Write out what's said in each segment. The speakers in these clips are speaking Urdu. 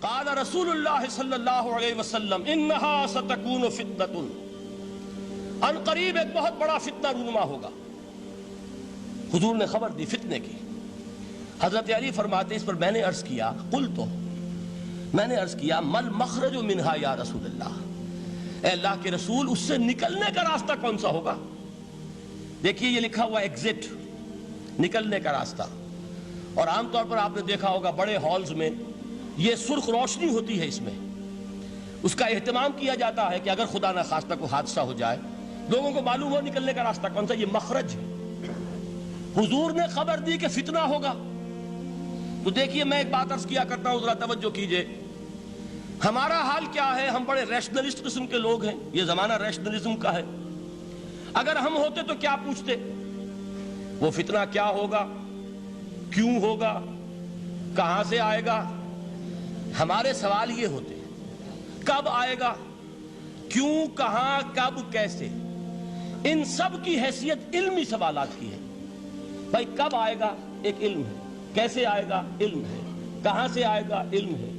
قال رسول اللہ صلی اللہ علیہ وسلم انہا ستکون فتنۃ، ان قریب ایک بہت بڑا فتنہ رونما ہوگا۔ حضور نے خبر دی فتنے کی۔ حضرت علی فرماتے اس پر میں نے عرض کیا، میں نے عرض کیا مل مخرج منہا یا رسول اللہ، اے اللہ کے رسول اس سے نکلنے کا راستہ کون سا ہوگا؟ دیکھیے یہ لکھا ہوا ایگزٹ، نکلنے کا راستہ، اور عام طور پر آپ نے دیکھا ہوگا بڑے ہالز میں یہ سرخ روشنی ہوتی ہے، اس میں اس کا اہتمام کیا جاتا ہے کہ اگر خدا نہ خواستہ کوئی حادثہ ہو جائے لوگوں کو معلوم ہو نکلنے کا راستہ کون سا، یہ مخرج ہے۔ حضور نے خبر دی کہ فتنہ ہوگا۔ تو دیکھیے میں ایک بات عرض کیا کرتا ہوں، ذرا توجہ کیجئے، ہمارا حال کیا ہے؟ ہم بڑے ریشنلسٹ قسم کے لوگ ہیں، یہ زمانہ ریشنلزم کا ہے۔ اگر ہم ہوتے تو کیا پوچھتے؟ وہ فتنہ کیا ہوگا، کیوں ہوگا، کہاں سے آئے گا؟ ہمارے سوال یہ ہوتے ہیں، کب آئے گا، کیوں، کہاں، کب، کیسے؟ ان سب کی حیثیت علمی سوالات کی ہے۔ بھائی کب آئے گا ایک علم ہے، کیسے آئے گا علم ہے، کہاں سے آئے گا علم ہے،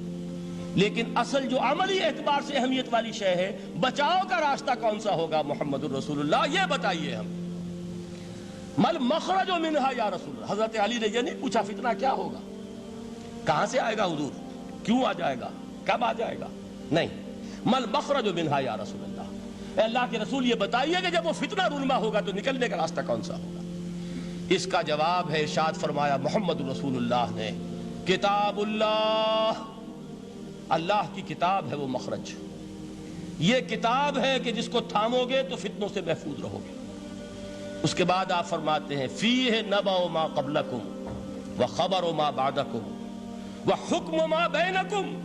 لیکن اصل جو عملی اعتبار سے اہمیت والی شے ہے، بچاؤ کا راستہ کون سا ہوگا محمد الرسول اللہ، یہ بتائیے ہم۔ مل مخرج منہا یا رسول اللہ، حضرت علی نے یہ نہیں پوچھا فتنہ کیا ہوگا، کہاں سے آئے گا حضور، کیوں آ جائے گا، کب آ جائے گا، نہیں، مل مخرج منہا یا رسول اللہ، اے اللہ کے رسول یہ بتائیے کہ جب وہ فتنہ رونما ہوگا تو نکلنے کا راستہ کون سا ہوگا؟ اس کا جواب ہے، ارشاد فرمایا محمد رسول اللہ نے، کتاب اللہ، اللہ کی کتاب ہے وہ مخرج، یہ کتاب ہے کہ جس کو تھامو گے تو فتنوں سے محفوظ رہو گے۔ اس کے بعد آپ فرماتے ہیں فیہ نبأ ما قبلکم وخبر ما بعدکم وحکم ما بینکم،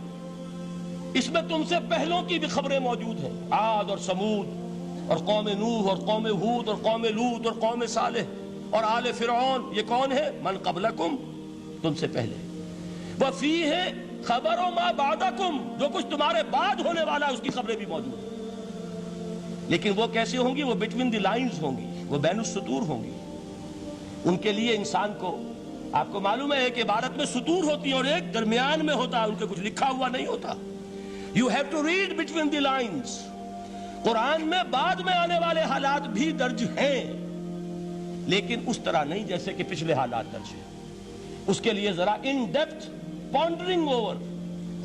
اس میں تم سے پہلوں کی بھی خبریں موجود ہیں، عاد اور سمود اور قوم نوح اور قوم ہود اور قوم لوط اور قوم صالح اور آل فرعون، یہ کون ہے؟ من قبلکم، تم سے پہلے، وفیہ خبر ما بعدکم، جو کچھ تمہارے بعد ہونے والا ہے اس کی خبریں بھی موجود ہیں، لیکن وہ کیسے ہوں گی؟ وہ بٹوین دی لائنز ہوں گی، وہ بین السطور ہوں گی۔ ان کے لیے انسان کو، آپ کو معلوم ہے کہ عبارت میں سطور ہوتی ہیں اور ایک درمیان میں ہوتا ہے، ان کے کچھ لکھا ہوا نہیں ہوتا۔ You have to read between the lines۔ قرآن میں بعد میں آنے والے حالات بھی درج ہیں، لیکن اس طرح نہیں جیسے کہ پچھلے حالات درج ہیں۔ اس کے لیے ذرا ان ڈیپتھ پونڈرنگ اوور،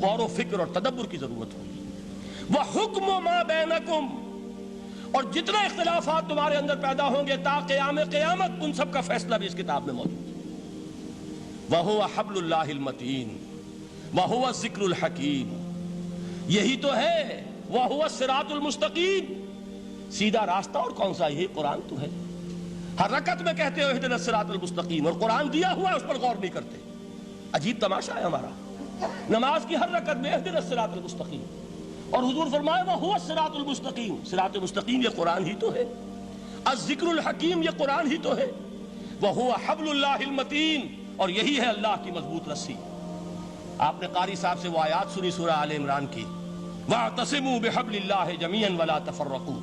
غور و فکر اور تدبر کی ضرورت ہوگی۔ وَحُکْمُ مَا بَيْنَكُمْ، اور جتنے اختلافات تمہارے اندر پیدا ہوں گے تا قیام قیامت، ان سب کا فیصلہ بھی اس کتاب میں موجود ہے۔ وَهُوَ حَبْلُ اللَّهِ الْمَتِينُ وَهُوَ الذِّكْرُ الْحَكِيمُ، یہی تو ہے وَهُوَ الصِّرَاطُ الْمُسْتَقِيمُ، سیدھا راستہ، اور کون سا؟ یہی قرآن تو ہے۔ ہر رکعت میں کہتے ہو اهْدِنَا الصِّرَاطَ الْمُسْتَقِيمُ، اور قرآن دیا ہوا ہے اس پر غور نہیں کرتے۔ عجیب تماشا ہے ہمارا، نماز کی ہر رکعت میں اهْدِنَا الصِّرَاطَ الْمُسْتَقِيمُ، اور حضور فرمایا وَهُوَ الصِّرَاطُ الْمُسْتَقِيمُ، صراط مستقیم یہ قرآن ہی تو ہے۔ الذکر الحکیم یہ قرآن ہی تو ہے۔ وَهُوَ حَبْلُ اللَّهِ الْمَتِينُ، اور یہی ہے اللہ کی مضبوط رسی۔ آپ نے قاری صاحب سے وہ آیات سنی سورہ آل عمران کی، وَاعْتَصِمُوا بِحَبْلِ اللَّهِ جَمِيعًا وَلَا تَفَرَّقُوا،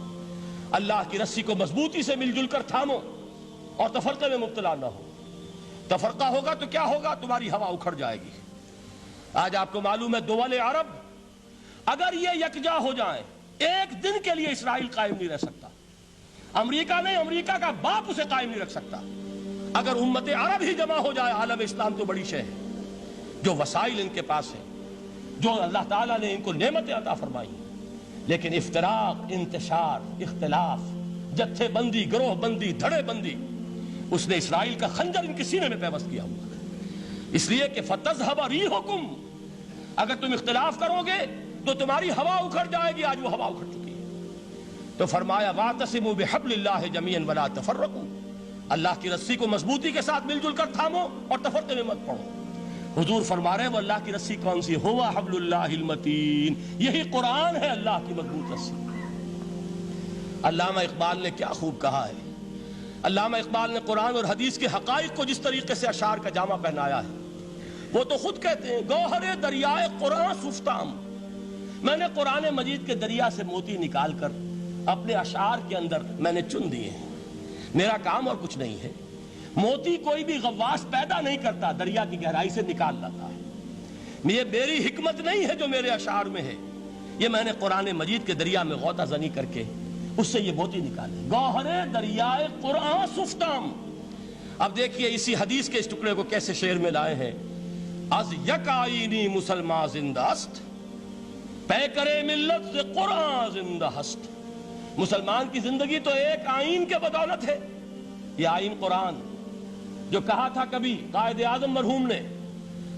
اللہ کی رسی کو مضبوطی سے مل جل کر تھامو اور تفرقے میں مبتلا نہ ہو۔ تفرقہ ہوگا تو کیا ہوگا؟ تمہاری ہوا اکھڑ جائے گی۔ آج آپ کو معلوم ہے دول عرب اگر یہ یکجا ہو جائیں، ایک دن کے لیے اسرائیل قائم نہیں رہ سکتا، امریکہ نہیں، امریکہ کا باپ اسے قائم نہیں رکھ سکتا۔ اگر امت عرب ہی جمع ہو جائے، عالم اسلام تو بڑی شے ہے، جو وسائل ان کے پاس ہیں، جو اللہ تعالیٰ نے ان کو نعمتیں عطا فرمائی ہیں، لیکن افتراق، انتشار، اختلاف، جتھے بندی، گروہ بندی، دھڑے بندی، اس نے اسرائیل کا خنجر ان کے سینے میں پیوست کیا ہوا ہے۔ اس لیے کہ فَتَذْهَبَ رِيحُكُمْ، اگر تم اختلاف کرو گے تو تمہاری ہوا اکھڑ جائے گی، آج وہ ہوا اکھڑ چکی ہے۔ تو فرمایا وَاعْتَصِمُوا بِحَبْلِ اللَّهِ جَمِيعًا وَلَا تَفَرَّقُوا، اللہ کی رسی کو مضبوطی کے ساتھ مل جل کر تھامو اور تفرقے میں مت پڑو۔ حضور فرما رہے ہیں وہ اللہ کی رسی کون سی؟ ہوا حبل اللہ المتین، یہی قرآن ہے اللہ کی مضبوط رسی۔ علامہ اقبال نے کیا خوب کہا ہے، علامہ اقبال نے قرآن اور حدیث کے حقائق کو جس طریقے سے اشعار کا جامع پہنایا ہے، وہ تو خود کہتے ہیں گوہر دریائے قرآن سفتام، میں نے قرآن مجید کے دریا سے موتی نکال کر اپنے اشعار کے اندر میں نے چن دیے ہیں، میرا کام اور کچھ نہیں ہے۔ موتی کوئی بھی غواص پیدا نہیں کرتا، دریا کی گہرائی سے نکال لاتا ہے۔ یہ میری حکمت نہیں ہے جو میرے اشعار میں ہے، یہ میں نے قرآن مجید کے دریا میں غوطہ زنی کر کے اس سے یہ موتی نکالے، گوہر دریائے قرآن سفتام۔ اب دیکھیے اسی حدیث کے اس ٹکڑے کو کیسے شعر میں لائے ہیں۔ از یک آئینی مسلمان زندہ است، پے کرے ملت سے قرآن زندہ ہست۔ مسلمان کی زندگی تو ایک آئین کے بدولت ہے، یہ آئین قرآن، جو کہا تھا کبھی قائد اعظم مرحوم نے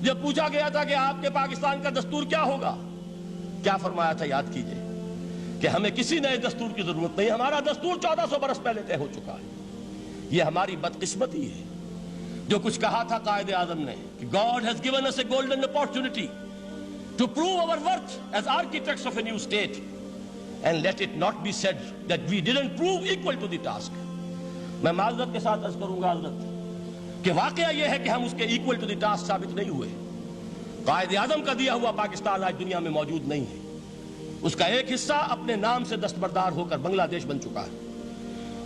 جب پوچھا گیا تھا کہ آپ کے پاکستان کا دستور کیا ہوگا، کیا فرمایا تھا یاد کیجئے کہ ہمیں کسی نئے دستور کی ضرورت نہیں، ہمارا دستور 1400 برس پہلے طے ہو چکا ہے۔ یہ ہماری بدقسمتی ہے جو کچھ کہا تھا قائد اعظم نے کہ God has given us a golden opportunity to prove our worth as architects of a new state, and let it not be said that we didn't prove equal to the task۔ میں معذرت کے ساتھ عرض کروں گا حضرت کہ واقعہ یہ ہے کہ ہم اس کے equal to the task ثابت نہیں ہوئے۔ قائد اعظم کا دیا ہوا پاکستان آج دنیا میں موجود نہیں ہے، اس کا ایک حصہ اپنے نام سے دستبردار ہو کر بنگلہ دیش بن چکا ہے،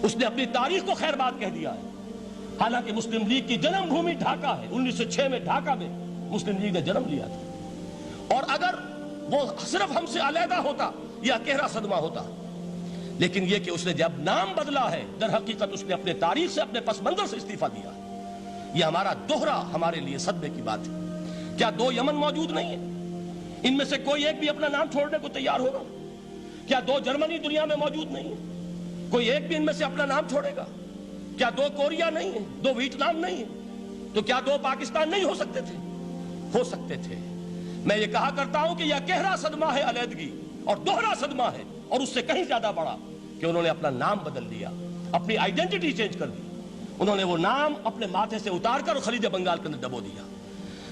اس نے اپنی تاریخ کو خیر بات کہہ دیا ہے، حالانکہ مسلم لیگ کی جنم بھومی ڈھاکہ ہے۔ 1906 میں ڈھاکہ میں مسلم لیگ نے جنم لیا تھا، اور اگر وہ صرف ہم سے علیحدہ ہوتا یہ گہرا صدمہ ہوتا، لیکن یہ کہ اس نے جب نام بدلا ہے در حقیقت اس نے اپنے تاریخ سے، اپنے پس منظر سے استعفیٰ دیا ہے۔ یہ ہمارا دوہرا ہمارے لیے صدمے کی بات ہے۔ کیا 2 یمن موجود نہیں ہے؟ ان میں سے کوئی ایک بھی اپنا نام چھوڑنے کو تیار ہوگا؟ کیا 2 جرمنی دنیا میں موجود نہیں ہے؟ کوئی ایک بھی ان میں سے اپنا نام چھوڑے گا؟ کیا 2 کوریا نہیں ہے؟ 2 ویتنام نہیں ہے؟ تو کیا 2 پاکستان نہیں ہو سکتے تھے؟ ہو سکتے تھے۔ میں یہ کہا کرتا ہوں کہ یہ گہرا صدمہ ہے علیحدگی، اور دوہرا صدمہ ہے، اور اس سے کہیں زیادہ بڑا کہ انہوں نے اپنا نام بدل دیا، اپنی آئیڈینٹی چینج کر دی، انہوں نے وہ نام اپنے ماتھے سے اتار کر خلیج بنگال کے اندر دبو دیا۔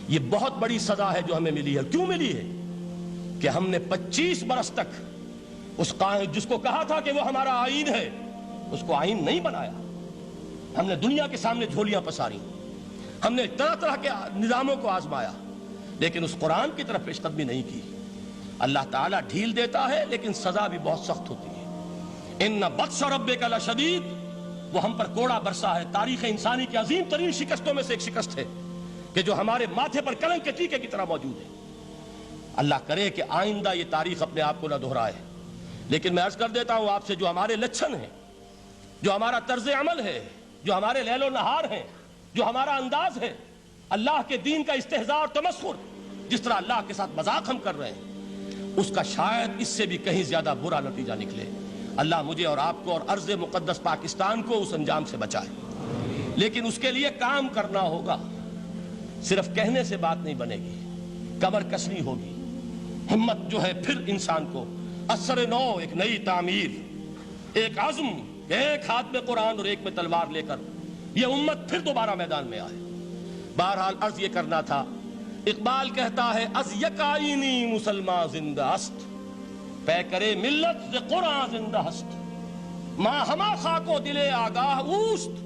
یہ بہت بڑی سزا ہے جو ہمیں ملی ہے۔ کیوں ملی ہے؟ کہ ہم نے 25 برس تک اس قائد جس کو کہا تھا کہ وہ ہمارا آئین ہے، اس کو آئین نہیں بنایا۔ ہم نے دنیا کے سامنے جھولیاں پساری، ہم نے طرح طرح کے نظاموں کو آزمایا، لیکن اس قرآن کی طرف پیش قدمی نہیں کی۔ اللہ تعالیٰ ڈھیل دیتا ہے لیکن سزا بھی بہت سخت ہوتی ہے۔ ان بطش ربک لشدید، وہ ہم پر کوڑا برسا ہے۔ تاریخ انسانی کی عظیم ترین شکستوں میں سے ایک شکست ہے کہ جو ہمارے ماتھے پر کلنک کے ٹیکے کی طرح موجود ہے۔ اللہ کرے کہ آئندہ یہ تاریخ اپنے آپ کو نہ دہرائے، لیکن میں عرض کر دیتا ہوں آپ سے، جو ہمارے لچھن ہیں، جو ہمارا طرز عمل ہے، جو ہمارے لیل و نہار ہیں، جو ہمارا انداز ہے، اللہ کے دین کا استہزاء اور تمسخر، جس طرح اللہ کے ساتھ مذاق ہم کر رہے ہیں، اس کا شاید اس سے بھی کہیں زیادہ برا نتیجہ نکلے۔ اللہ مجھے اور آپ کو اور ارض مقدس پاکستان کو اس انجام سے بچائے، لیکن اس کے لیے کام کرنا ہوگا۔ صرف کہنے سے بات نہیں بنے گی، کمر کسنی ہوگی، ہمت جو ہے پھر انسان کو اثر نو، ایک نئی تعمیر، ایک عزم، ایک ہاتھ میں قرآن اور ایک میں تلوار لے کر یہ امت پھر دوبارہ میدان میں آئے۔ بہرحال عرض یہ کرنا تھا، اقبال کہتا ہے از یک آئینی مسلمان زندہ است، پے کرے ملت سے قرآن زندہ ہست، ماں ہما خاک و دل آگاہ اوست،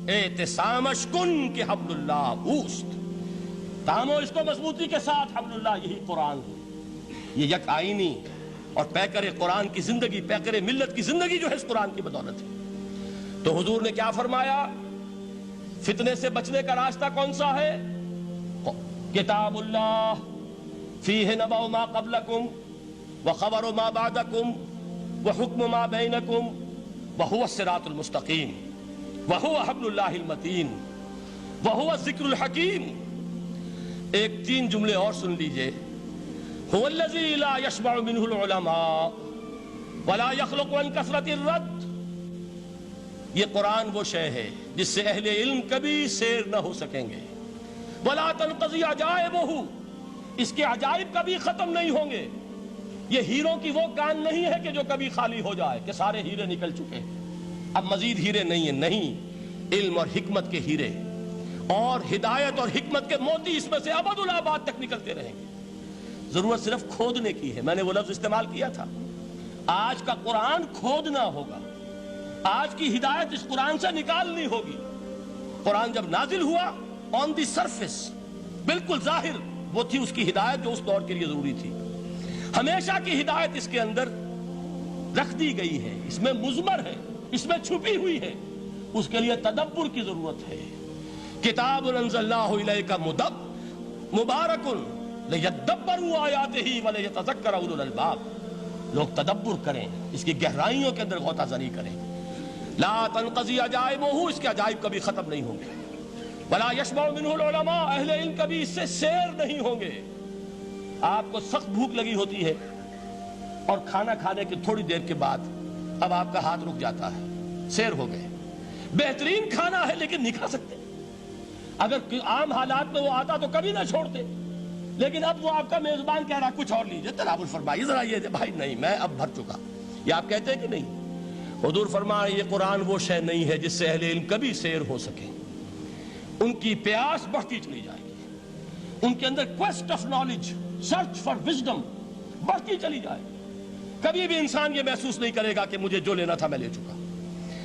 اعتصامش کن کہ حبل اللہ اوست۔ تامو اس کو مضبوطی کے ساتھ، حبل اللہ یہی قرآن ہے۔ یہ یک آئینی اور پیکر قرآن کی زندگی، پیکر ملت کی زندگی جو ہے اس قرآن کی بدولت ہے۔ تو حضور نے کیا فرمایا؟ فتنے سے بچنے کا راستہ کون سا ہے؟ کتاب اللہ فیہ نبأ ما قبلکم وخبر ما بعدکم وحکم ما بینکم وہو الصراط المستقیم وہو حبل اللہ المتین وہو الذکر الحکیم۔ ایک 3 جملے اور سن لیجئے۔ هو الذی لا یشبع منہ العلماء ولا یخلق عن کثرت الرد۔ یہ قرآن وہ شے ہے جس سے اہل علم کبھی سیر نہ ہو سکیں گے۔ ولا تنقضی عجائبہ، اس کے عجائب کبھی ختم نہیں ہوں گے۔ یہ ہیروں کی وہ کان نہیں ہے کہ جو کبھی خالی ہو جائے کہ سارے ہیرے نکل چکے، اب مزید ہیرے نہیں ہیں، نہیں، علم اور حکمت کے ہیرے اور ہدایت اور حکمت کے موتی اس میں سے ابد الآباد تک نکلتے رہیں گے۔ ضرورت صرف کھودنے کی ہے۔ میں نے وہ لفظ استعمال کیا تھا، آج کا قرآن کھودنا ہوگا، آج کی ہدایت اس قرآن سے نکالنی ہوگی۔ قرآن جب نازل ہوا آن دی سرفیس، بالکل ظاہر وہ تھی اس کی ہدایت جو اس دور کے لیے ضروری تھی۔ ہمیشہ کی ہدایت اس کے اندر رکھ دی گئی ہے، اس میں مضمر ہے، اس میں چھپی ہوئی ہے، اس کے لیے تدبر کی ضرورت ہے۔ کتاب انزلناہ الیک مبارک لِيَدَّبَّرُوا آیَاتِهِ وَلِيَتَذَكَّرَ أُولُو الْأَلْبَابِ، لوگ تدبر کریں، اس کی گہرائیوں کے اندر غوطہ زنی کریں۔ لا تنقضی عجائبہ، اس کے عجائب کبھی ختم نہیں ہوں گے۔ ولا یشبع منہ العلماء، اہل علم کبھی اس سے سیر نہیں ہوں گے۔ آپ کو سخت بھوک لگی ہوتی ہے اور کھانا کھانے کے تھوڑی دیر کے بعد اب آپ کا ہاتھ رک جاتا ہے، سیر ہو گئے، بہترین کھانا ہے لیکن نہیں کھا سکتے۔ اگر عام حالات میں وہ آتا تو کبھی نہ چھوڑتے، لیکن اب وہ آپ کا میزبان کہہ رہا کچھ اور لیجئے، تناول فرمائیے ذرا، یہ بھائی نہیں میں اب بھر چکا، یہ آپ کہتے ہیں کہ نہیں؟ حضور فرمایا یہ قرآن وہ شے نہیں ہے جس سے اہل علم کبھی سیر ہو سکے، ان کی پیاس بڑھتی چلی جائے گی، ان کے اندر quest of knowledge, search for wisdom بڑھتی چلی جائے گی۔ کبھی بھی انسان یہ محسوس نہیں کرے گا کہ مجھے جو لینا تھا میں لے چکا،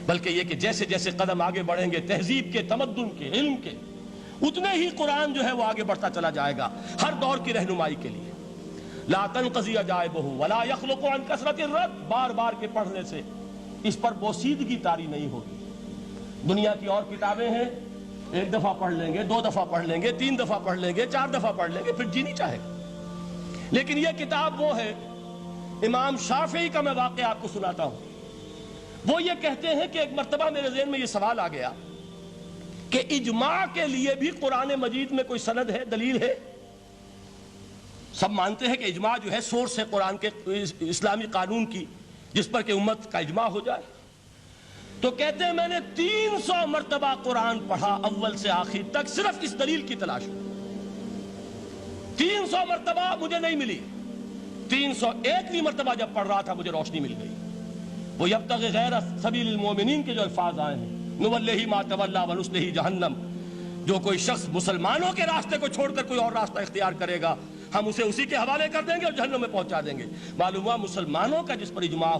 بلکہ یہ کہ جیسے جیسے قدم آگے بڑھیں گے تہذیب کے، تمدن کے، علم کے، اتنے ہی قرآن جو ہے وہ آگے بڑھتا چلا جائے گا ہر دور کی رہنمائی کے لیے۔ لا تنقضی عجائبہ ولا یخلق عن کثرت الرد، بار بار کے پڑھنے سے اس پر بوسیدگی طاری نہیں ہوگی۔ دنیا کی اور کتابیں ہیں، ایک دفعہ پڑھ لیں گے، دو دفعہ پڑھ لیں گے، تین دفعہ پڑھ لیں گے، چار دفعہ پڑھ لیں گے، پھر جی نہیں چاہے گا۔ لیکن یہ کتاب وہ ہے، امام شافعی کا میں واقعہ آپ کو سناتا ہوں۔ وہ یہ کہتے ہیں کہ ایک مرتبہ میرے ذہن میں یہ سوال آ گیا کہ اجماع کے لیے بھی قرآن مجید میں کوئی سند ہے، دلیل ہے؟ سب مانتے ہیں کہ اجماع جو ہے سورس ہے قرآن کے، اسلامی قانون کی، جس پر کہ امت کا اجماع ہو جائے۔ تو کہتے ہیں میں نے 300 مرتبہ قرآن پڑھا اول سے آخر تک، صرف اس دلیل کی تلاش میں۔ 300 مرتبہ مجھے نہیں ملی، 301ویں مرتبہ جب پڑھ رہا تھا مجھے روشنی مل گئی۔ وہ یبتغی غیر سبیل المومنین کے جو الفاظ آئے ہیں، نولیہ ما تولی ونصلہ جہنم، جو کوئی شخص مسلمانوں کے راستے کو چھوڑ کر کوئی اور راستہ اختیار کرے گا ہم اسے اسی کے حوالے کر دیں گے اور جہنم میں پہنچا دیں گے۔ معلوم ہوا مسلمانوں کا جس پر اجماع